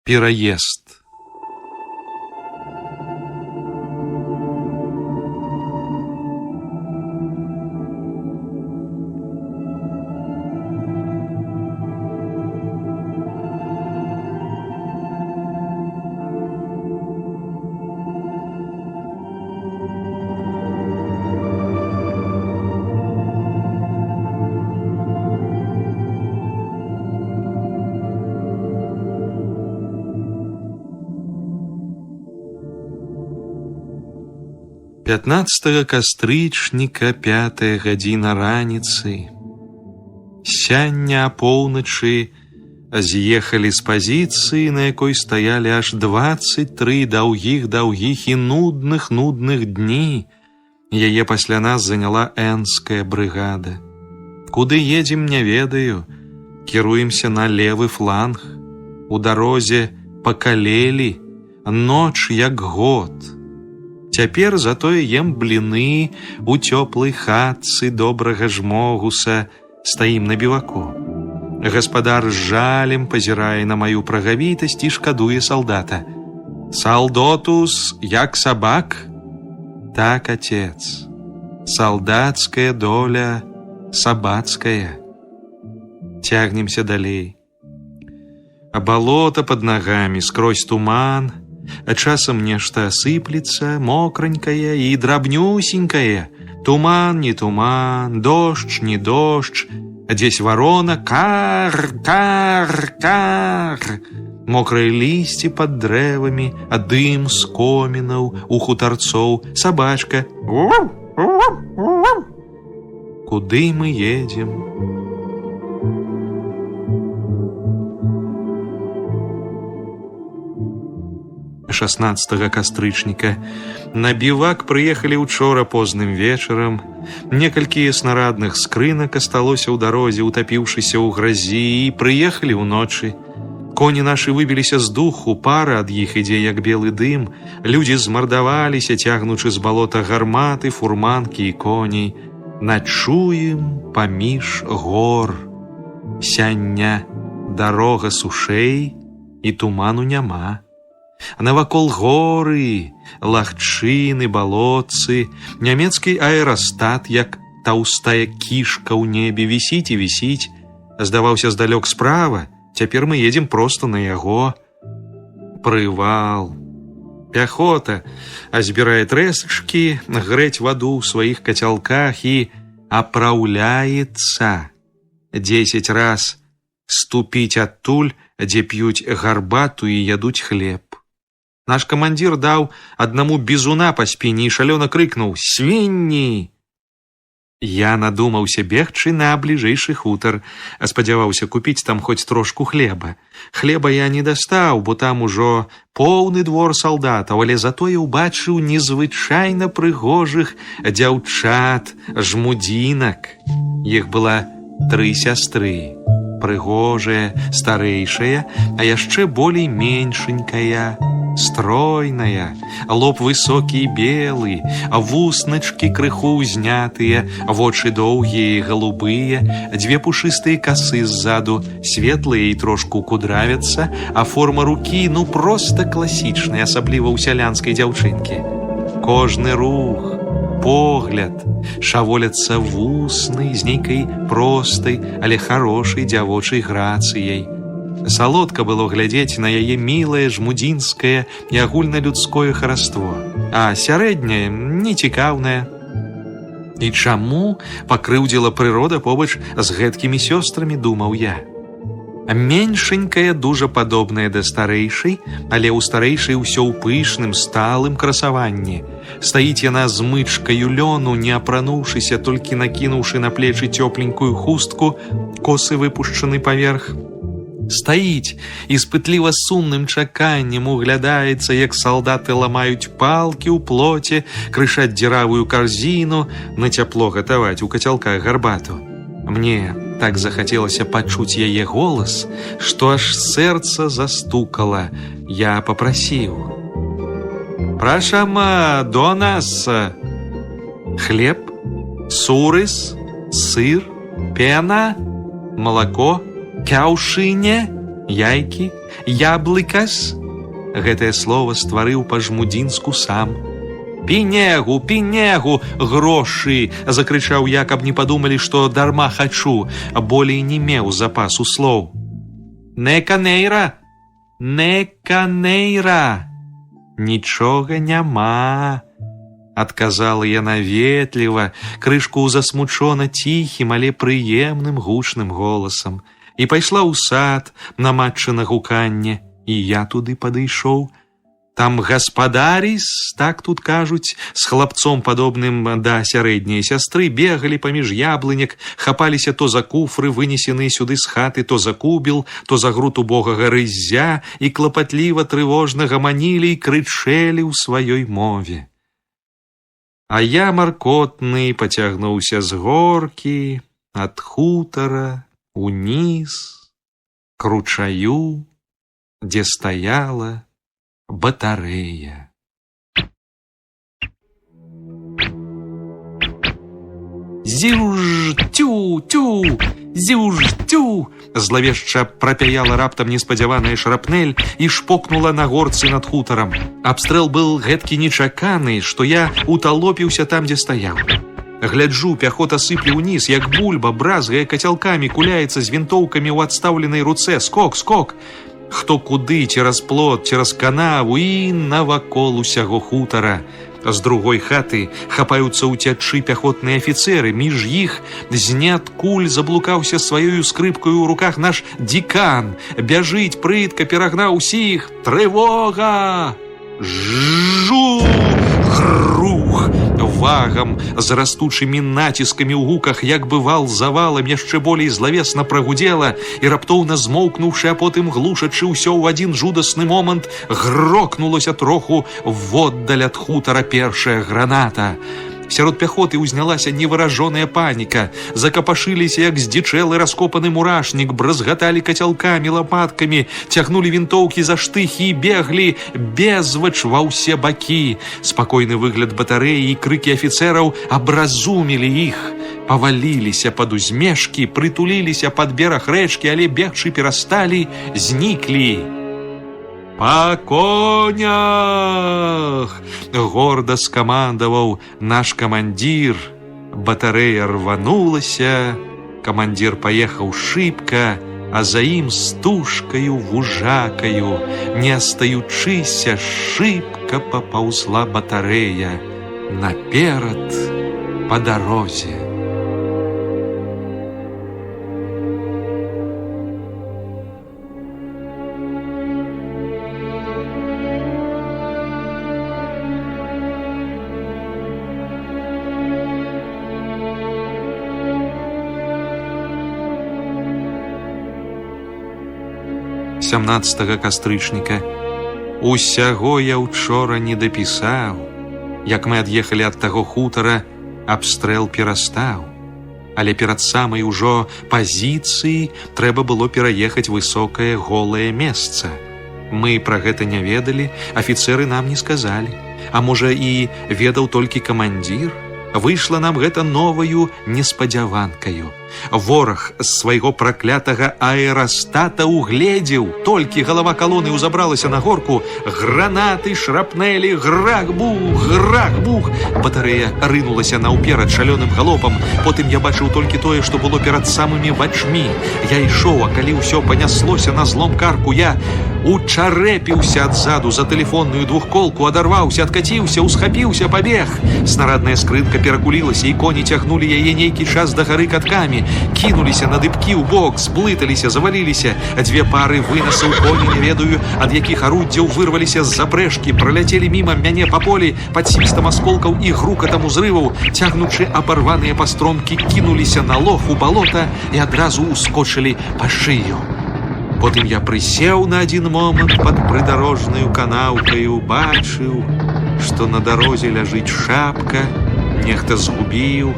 Пераезд. Пятнадцатого кастрычніка, 5 гадзіна раніцы. Сяння апоўначы з'ехалі з пазіцыі, на якой стаялі аж 23 даўгіх і нудных дні. Яе пасля нас заняла энская брыгада. Куды едзем, не ведаю. Кіруемся на левы фланг. У дарозе пакалелі, ноч як год. Цяпер затое ем бліны у цёплай хатцы добрага жмогуса, стаім на біваку. Гаспадар з жалем пазірае на маю прагавітасць і шкадуе салдата. «Салдотус, як сабак?» «Так, отец, солдатская доля сабацкая». Цягнемся далей. А балота под нагамі, скрозь туман, а часам нешта асыплецца, мокранькае і драбнюсенькае. Туман, не туман, дождж, не дождж, а дзесь варона кар, кар, кар. Мокрые лісці пад дрэвамі, а дым з комінаў, у хутарцоў, сабачка. Куды мы едзем? 16 кастрычніка. На бівак прыехалі учора позным вечарам. Некалькі снарадных скрынак асталося ў дарозе, утапіўшыся ў гразі, і прыехалі ўночы. Коні нашы выбіліся з духу, пара ад іх ідзе, як белы дым. Людзі змардаваліся, цягнучы з балота гарматы, фурманкі і коней. Начуем паміж гор. Сяння дарога сушэй, і туману няма. Навакол горы, лагчыны, балотцы, нямецкі аэрастат, як таўстая кішка ў небе, вісіць і вісіць. Здаваўся здалёк справа, цяпер мы едзем проста на яго. Прывал. Пяхота азбірае трэсачкі, грэць ваду ў сваіх кацялках і апраўляецца. 10 раз ступіць адтуль, дзе п'юць гарбату і ядуць хлеб. Наш камандзір даў аднаму бізуна па спіне і шалёна крыкнуў: «Свінні!» Я надумаўся бегчы на бліжэйшы хутар, а спадзяваўся купіць там хоць трошку хлеба. Хлеба я не дастаў, бо там ужо поўны двор салдатаў, але затое ўбачыў незвычайна прыгожых дзяўчат, жмудзінак. Іх была 3 сястры. Прыгожая, старэйшая, а яшчэ болей меншенькая, стройная, лоб высокі і белы, вусначкі крыху ўзнятыя, вочы доўгія і галубыя, 2 пушыстыя касы ззаду, светлыя і трошку кудравяцца, а форма рукі, ну, проста класічная, асабліва ў сялянскай дзяўчынкі. Кожны рух, погляд, шаволяцца вусны з нейкай простай, але хорошай дзявочай грацыяй. Салодка было глядзець на яе мілае жмудзінскае і агульналюдское хараство, а сярэдняе нецікаўнае. І чаму пакрыўдзіла прырода побач з гэткімі сёстрамі, думаў я. Меншенькая дужа падобная да старэйшай, але ў старэйшай усё ў пышным, сталым красаванні. Стаіць яна з мычкаю лёну, не апрануўшыся, толькі накінуўшы на плечы цёпленькую хустку, косы выпушчаны паверх. Стаіць і з пытліва сумным чаканнем углядаецца, як салдаты ламаюць палкі ў плоце, крышаць дзіравую карзіну, на цяпло гатаваць у кацялках гарбату. Мне так захацелася пачуць яе голас, што аж сэрца застукала. Я папрасіў: «Прашама до нас хлеб, сурыс, сыр, пена, молоко, кяўшыне, Яйкі, яблыкас. Гэтае слово стварыў па-жмудзінску сам. «Пінегу, пінегу, грошы!» – закрычаў я, каб не падумалі, што дарма хачу, а болей не меў запасу слоў. «Неканейра! Неканейра! Нічога няма!» – адказала яна ветліва, крышку засмучона ціхім, але прыемным гучным голасам, і пайшла ў сад на матчына гуканне, і я туды падышоў. Там гаспадаріс, так тут кажуць, з хлапцом падобным да сярэдняй сястры бегалі паміж яблынек, хапаліся то за куфры, вынесеныя сюды з хаты, то за кубел, то за груд убогага рыззя, і клапатліва трывожна гаманілі і крычэлі ў сваёй мове. А я маркотны пацягнуўся з горкі, ад хутара, уніз, к ручаю, дзе стаяла батарэя. «Зіўж-тю-тю! Зіўж-тю!» злавешча прапяяла раптам неспадзяваная шрапнель і шпокнула на горцы над хутарам. Абстрэл был гэткі нечаканы, што я уталопіўся там, дзе стаяў. Гляджу, пяхота сыпле ўніз, як бульба, бразгае кацялкамі, куляецца з вінтоўкамі ў адстаўленай руцэ. Скок, скок! Хто куды, цераз плот, цераз канаву і навакол усяго хутара. З другой хаты хапаюцца ўцячы пяхотныя афіцеры, між іх зняткуль заблукаўся сваёю скрыпкаю ў руках наш дзікан. Бяжыць прытка, перагнаў усіх. Трывога! Жу! Грух! Вагам, з растучымі націскамі ў гуках, як бы вал за валам, яшчэ болей злавесна прагудзела, і раптоўна змоўкнуўшы, а потым глушачы ўсё ў адзін жудасны момант, грокнулася троху воддаль ад хутара першая граната. Сярод пяхоты ўзнялася невыражоная паніка. Закапашыліся, як здзічэлы раскопаны мурашнік, бразгаталі кацялкамі, лапаткамі, цягнулі вінтоўкі за штыхі і беглі безвач ва ўсе бакі. Спакойны выгляд батарэі і крыкі афіцэраў абразумілі іх. Паваліліся пад узмешкі, прытуліліся пад бераг рэчкі, але бегчы перасталі, зніклі. «Па конях!» горда скамандаваў наш камандзір. Батарэя рванулася, камандзір паехаў шыбка, а за ім стужкаю вужакаю, не астаючыся, шыбка папаўзла батарэя наперад па дарозе. «17 кастрычніка. Усяго я учора не дапісаў. Як мы ад'ехалі ад таго хутара, абстрэл перастаў. Але перад самай ужо пазіцыі трэба было пераехаць высокае голае месца. Мы пра гэта не ведалі, афіцэры нам не сказалі. А можа і ведаў толькі камандзір? Выйшла нам гэта новаю неспадзяванкаю. Вораг з свайго праклятага аэрастата угледзеў. Толькі галава калоны ўзабралася на горку, гранаты, шрапнелі, грах-бух, грах-бух. Батарэя рынулася наўперад шалёным галопам. Потым я бачыў толькі тое, што было перад самымі вачмі. Я ішоў, а калі ўсё паняслося на злом карку, я учарэпіўся адзаду за тэлефонную двухколку, адарваўся, адкаціўся, усхапіўся, пабег. Снарадная скрынка перакулілася, і коні цягнулі яе нейкі час да гары каткамі. Кінуліся на дыбкі ў бок, сблыталіся, заваліліся. Дзве пары вынасаў коні, не ведаю, ад якіх аруддзяў вырваліся з запрэжкі, праляцелі міма мяне па полі пад свістам асколкаў і грукатам узрываў, цягнучы абарваныя пастромкі, кінуліся на лог у балота і адразу ускочылі па шыю. Потым я прысеў на адзін момант пад прыдарожнаю канаўкаю, бачыў, што на дарозе ляжыць шапка, нехта згубіў,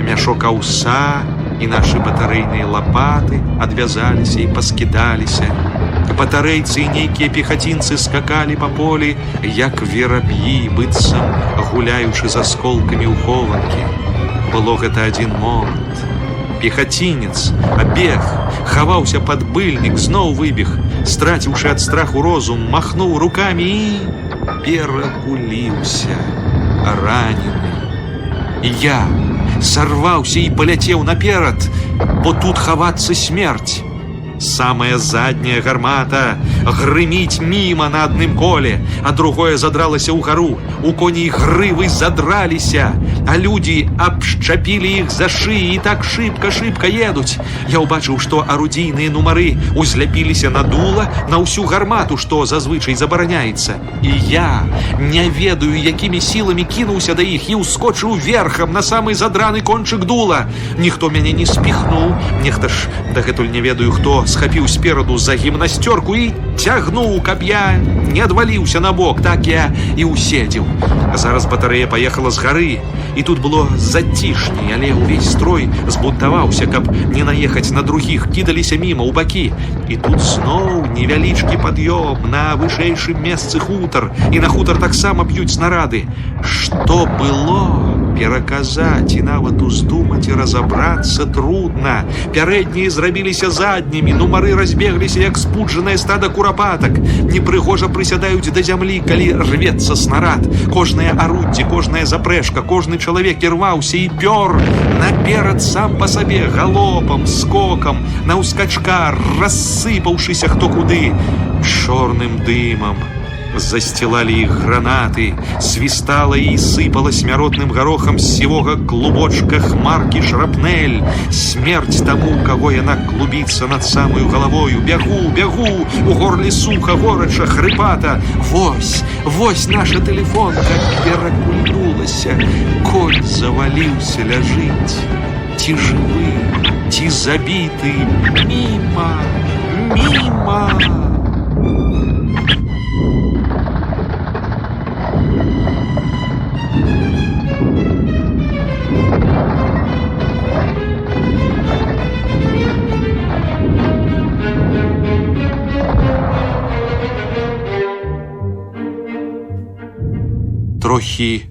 мяшок аўса, і нашы батарэйныя лапаты адвязаліся і паскідаліся. Батарэйцы і нейкія пехацінцы скакалі па полі, як вераб'і, быццам гуляючы з асколкамі ў хованкі. Было гэта адзін момант. Пехацінец абег, хаваўся пад быльнік, зноў выбег. страціўшы ад страху розум, махнуў рукамі і перакуліўся, ранены. Я сарваўся і паляцеў наперад, бо тут хавацца смерць. Самая задняя гармата грыміць міма на адным коле, а другое задралася ўгару. У коней грывы задраліся, а людзі абшчапілі іх за шыі і так шыбка-шыбка едуць. Я ўбачыў, што арудзійныя нумары узляпіліся на дула на ўсю гармату, што зазвычай забараняецца. І я, не ведаю, якімі сіламі кінуўся да іх і ўскочыў верхам на самы задраны кончык дула. Ніхто мяне не спіхнуў, нехта ж, дагэтуль не ведаю хто, схапіў спераду за гімнасцёрку і цягнуў, каб я не адваліўся на бок. Так я і уседзеў. Зараз батарэя паехала з гары, і тут было зацішней, але ўвесь строй збунтаваўся, каб не наехаць на другіх, кідаліся міма ў бакі. І тут зноў невялічкі пад'ём на вышэйшым месцы хутар, і на хутар таксама б'юць снарады. Што было, пераказаць і нават уздумаць і разабрацца трудна. Пярэднія зрабіліся заднімі, нумары разбегліся, як спуджанае стада курапатак. Непрыгожа прысядаюць да зямлі, калі рвецца снарад. Кожнае аруддзе, кожная запрэжка, кожны чалавек ірваўся і пёр наперад сам па сабе, галопам, скокам, наўскачка, рассыпаўшыся хто куды. Чорным дымам засцілалі іх гранаты, свістала і сыпала смяротным гарохам з сівога клубочка хмаркі шрапнель. Смерць таму, у каго яна клубіцца над самаю галавою. Бягу, бягу, у горле суха, горача, хрыпата. Вось наша тэлефонка перакульнулася. Конь заваліўся, ляжыць. Ці жывы, ці забіты. Міма. Трохі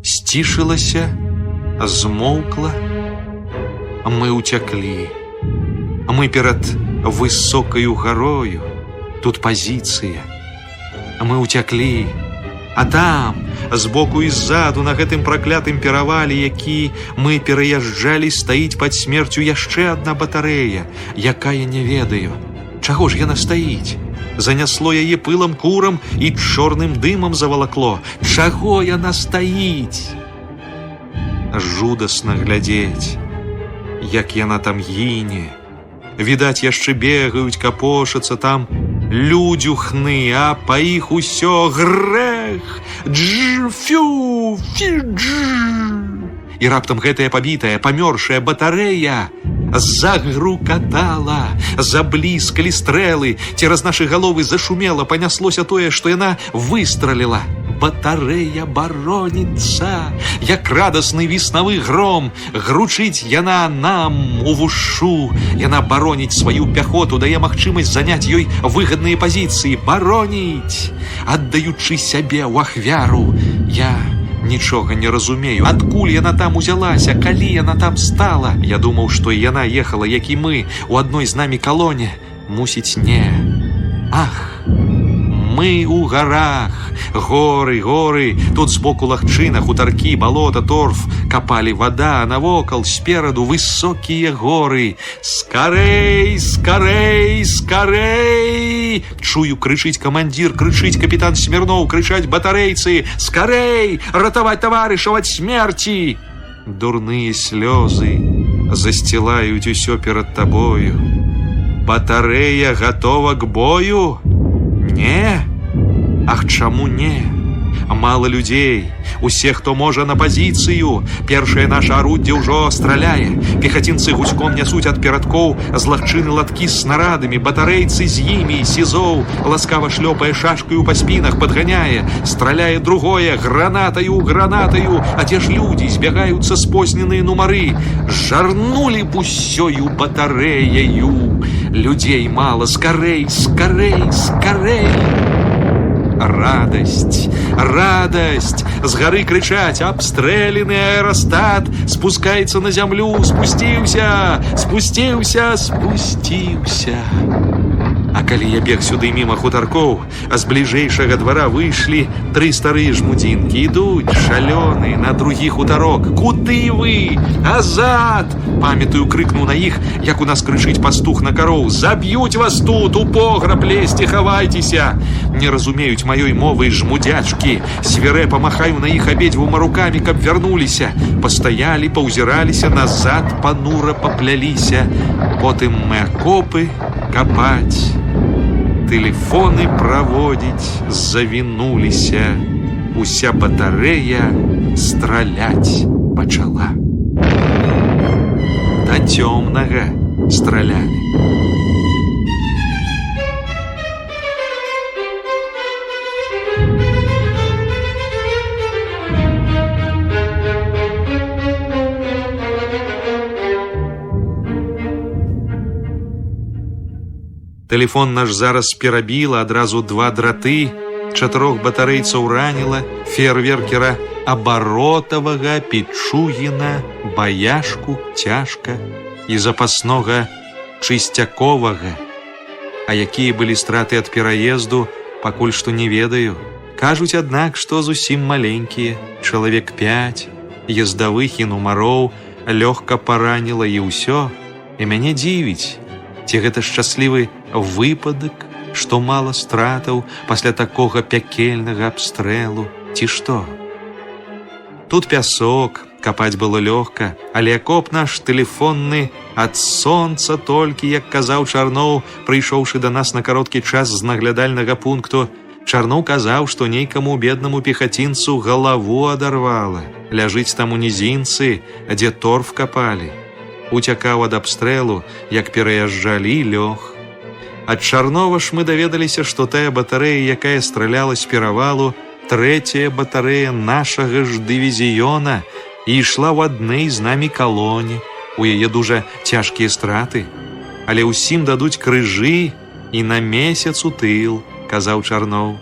сцішылася, змоўкла. Мы ўцяклі. Мы перад высокаю гарою. Тут пазіцыя. Мы ўцяклі. А там, збоку і ззаду, на гэтым праклятым перавале, які мы пераязджалі, стаіць пад смерцю яшчэ адна батарэя, якая не ведаю. Чаго ж яна стаіць? Занясло яе пылам курам і чорным дымам завалакло. Чаго яна стаіць? Жудасна глядзець, як яна там гіне. Відаць, яшчэ бегаюць, капошацца там людзюхны, а па іх усё грэх. Фю, і раптам гэтая пабітая, памёршая батарэя загрукатала, забліскалі стрэлы, цераз нашы галовы зашумела, паняслося тое, што яна выстраліла. Батарэя бароніцца, як радасны веснавы гром, гручыць яна нам у вушу. Яна бароніць сваю пяхоту, дае магчымасць заняць ёй выгадныя пазіцыі, бароніць, аддаючы сябе ў ахвяру. Я нічога не разумею, адкуль яна там узялася, калі яна там стала. Я думаў, што яна ехала, як і мы, у адной з намі калоне. Мусіць, не. Ах, мы ў гарах, горы, тут збоку лагчына, хутаркі, балота, торф, капалі вада, а навокал спераду высокія горы. Скарэй! Чую, крычыць камандзір, крычыць капітан Смірноў, крычаць батарэйцы. Скарэй! Ратаваць таварышаў ад смерці! Дурныя слёзы засцілаюць усё перад табою. Батарэя гатова к бою? Не? Ах, чаму не? Мала людзей. Усе, хто можа, на пазіцыю. Першае наша аруддзе ўжо страляе. Пехацінцы гуськом нясуць ад перадкоў з лагчыны латкі з снарадамі. Батарэйцы з імі, сізоў ласкава шлёпае шашкаю па спінах, падганяе. Страляе другое, гранатаю. А дзе ж людзі? Збягаюцца спозненыя нумары. Жарнулі б усёю батарэяю. Людзей мала. Скарэй! Радасць! З гары крычаць, абстрэлены аэрастат спускаецца на зямлю, спусціўся! А калі я бег сюды міма хутаркоў, а з бліжэйшага двара выйшлі 3 старыя жмудзінкі. Ідуць шалёныя на другі хутарок. Куды вы? Азад! Памятаю, крыкнуў на іх, як у нас крычыць пастух на кароў. Заб'юць вас тут, у пограб лезьце, хавайцеся! Не разумеюць маёй мовы жмудзячкі. Свірэпа махаю на іх абедзвюма рукамі, каб вярнуліся. Пастаялі, паўзіраліся, назад панура папляліся. Потым мы акопы капаць, тэлефоны праводзіць завінуліся. Уся батарэя страляць пачала. Да цёмнага стралялі. Тэлефон наш зараз перабіла, адразу 2 драты, 4 батарэйцаў раніла, феерверкера Абаротавага, Пічугіна, Баяшку, Цяжка і запаснога Чысцяковага. А якія былі страты ад пераезду, пакуль што не ведаю. Кажуць, аднак, што зусім маленькія, чалавек 5, ездавых і нумароў лёгка параніла і ўсё. І мяне дзівіць, ці гэта шчаслівы выпадак, што мала стратаў пасля такога пякельнага абстрэлу, ці што? Тут пясок, капаць было лёгка, але акоп наш тэлефонны ад сонца толькі, як казаў Чарноў, прыйшоўшы да нас на кароткі час з наглядальнага пункту. Чарноў казаў, што нейкаму беднаму пехацінцу галаву адарвала. Ляжыць там у нізінцы, дзе торф капалі. Уцякаў ад абстрэлу, як пераязджалі, і лёг. Ад Чарнова ж мы даведаліся, што тая батарэя, якая страляла з перавалу, 3-я батарэя нашага ж дывізіёна, і ішла ў адной з намі калоне. У яе дужа цяжкія страты. Але ўсім дадуць крыжы і на месяц у тыл, казаў Чарноў.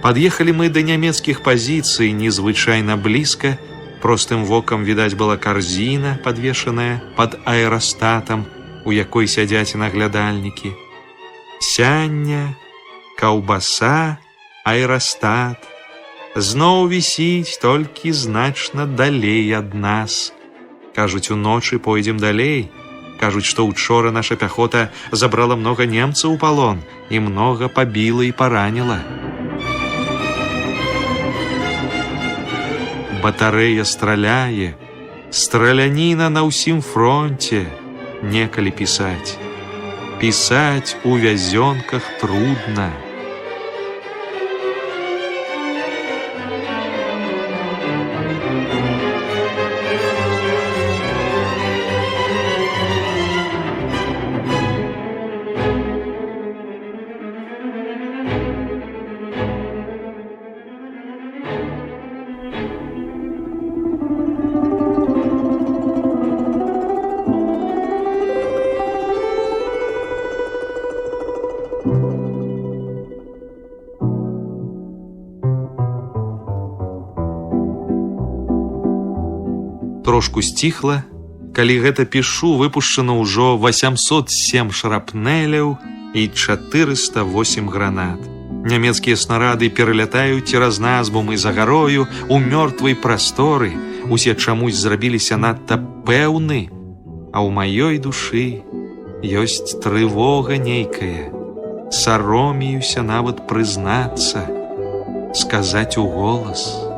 Пад'ехалі мы да нямецкіх пазіцый незвычайна блізка. Простым вокам відаць была карзіна, падвешаная пад аэрастатам, у якой сядзяць наглядальнікі. Сяння, каўбаса, аэрастат. Зноў вісіць, толькі значна далей ад нас. Кажуць, уночы пойдзем далей. Кажуць, што учора наша пяхота забрала многа немцаў у палон і многа пабіла і параніла. Батарэя страляе, страляніна на ўсім фронте. Некалі пісаць. Пісаць у вязёнках трудна. Трошку сціхла, калі гэта пішу, выпушчана ўжо 807 шрапнеляў і 408 гранат. Нямецкія снарады пералятаюць цераз нас, бо мы за гарою у мёртвай прасторы. Усе чамусь зрабіліся надта пэўны, а ў маёй душы ёсць трывога нейкая. Саромеюся нават прызнацца, сказаць у голас.